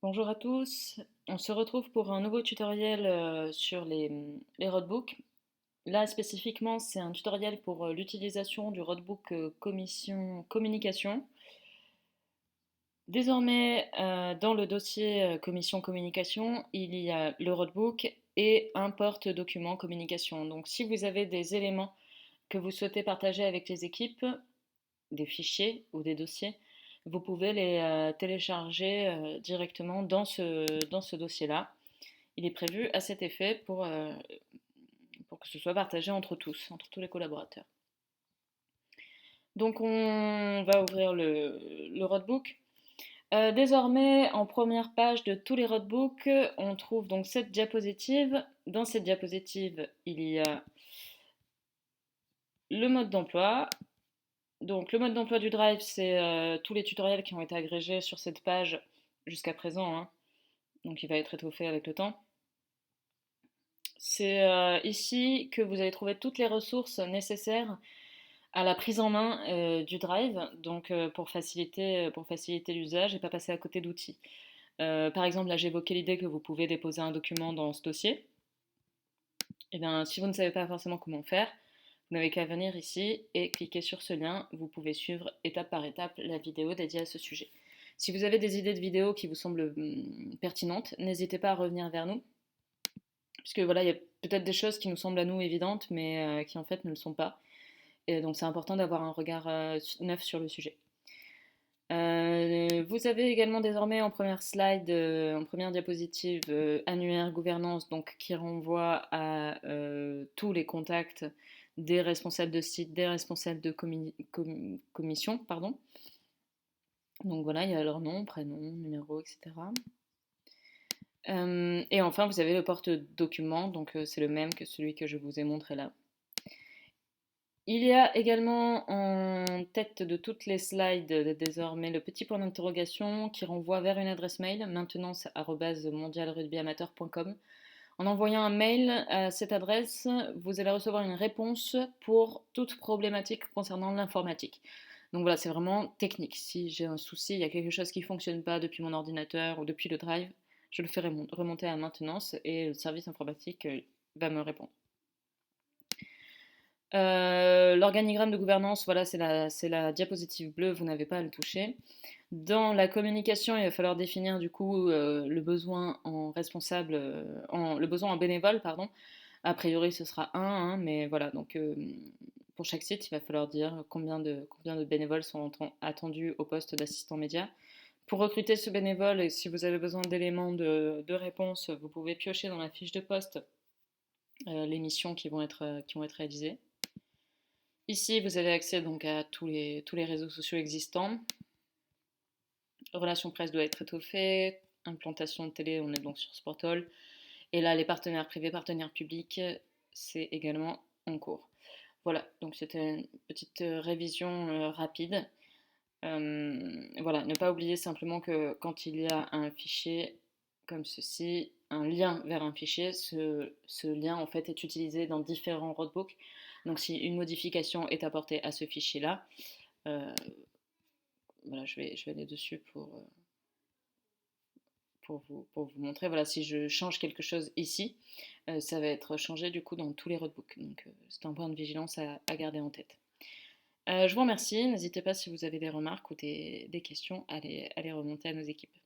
Bonjour à tous, on se retrouve pour un nouveau tutoriel sur les roadbooks. Là spécifiquement c'est un tutoriel pour l'utilisation du roadbook commission communication. Désormais dans le dossier commission communication il y a le roadbook et un porte-document communication. Donc si vous avez des éléments que vous souhaitez partager avec les équipes, des fichiers ou des dossiers, vous pouvez les télécharger directement dans ce dossier-là. Il est prévu à cet effet pour que ce soit partagé entre tous, entre tous les collaborateurs. Donc on va ouvrir le roadbook. Désormais, en première page de tous les roadbooks, on trouve donc cette diapositive. Dans cette diapositive, il y a le mode d'emploi. Donc le mode d'emploi du Drive, c'est tous les tutoriels qui ont été agrégés sur cette page jusqu'à présent, hein. Donc il va être étoffé avec le temps. C'est ici que vous allez trouver toutes les ressources nécessaires à la prise en main du Drive, donc pour faciliter l'usage et pas passer à côté d'outils. Par exemple, là j'ai évoqué l'idée que vous pouvez déposer un document dans ce dossier. Et bien, si vous ne savez pas forcément comment faire, vous n'avez qu'à venir ici et cliquer sur ce lien. Vous pouvez suivre étape par étape la vidéo dédiée à ce sujet. Si vous avez des idées de vidéos qui vous semblent pertinentes, n'hésitez pas à revenir vers nous. Puisque voilà, il y a peut-être des choses qui nous semblent à nous évidentes, mais qui en fait ne le sont pas. Et donc c'est important d'avoir un regard neuf sur le sujet. Vous avez également désormais en première slide, en première diapositive, annuaire gouvernance, donc qui renvoie à tous les contacts des responsables de site, des responsables de commission, pardon. Donc voilà, il y a leur nom, prénom, numéro, etc. Et enfin, vous avez le porte-document, donc c'est le même que celui que je vous ai montré là. Il y a également en tête de toutes les slides désormais le petit point d'interrogation qui renvoie vers une adresse mail, maintenance@mondialrugbyamateur.com. En envoyant un mail à cette adresse, vous allez recevoir une réponse pour toute problématique concernant l'informatique. Donc voilà, c'est vraiment technique. Si j'ai un souci, il y a quelque chose qui ne fonctionne pas depuis mon ordinateur ou depuis le drive, je le fais remonter à maintenance et le service informatique va me répondre. L'organigramme de gouvernance, voilà, c'est la diapositive bleue, vous n'avez pas à le toucher. Dans la communication, il va falloir définir du coup le besoin en responsable, le besoin en bénévole, pardon. A priori, ce sera un, hein, mais voilà, donc pour chaque site, il va falloir dire combien de bénévoles sont attendus au poste d'assistant média. Pour recruter ce bénévole, et si vous avez besoin d'éléments de réponse, vous pouvez piocher dans la fiche de poste les missions qui vont être réalisées. Ici, vous avez accès donc à tous les réseaux sociaux existants. Relations presse doit être étoffée. Implantation de télé, on est donc sur Sportol. Et là, les partenaires privés, partenaires publics, c'est également en cours. Voilà, donc c'était une petite révision rapide. Voilà, ne pas oublier simplement que quand il y a un fichier comme ceci, un lien vers un fichier, ce lien en fait est utilisé dans différents roadbooks. Donc si une modification est apportée à ce fichier-là, voilà, je vais aller dessus pour vous montrer. Voilà, si je change quelque chose ici, ça va être changé du coup dans tous les roadbooks. Donc c'est un point de vigilance à garder en tête. Je vous remercie. N'hésitez pas si vous avez des remarques ou des questions à les remonter à nos équipes.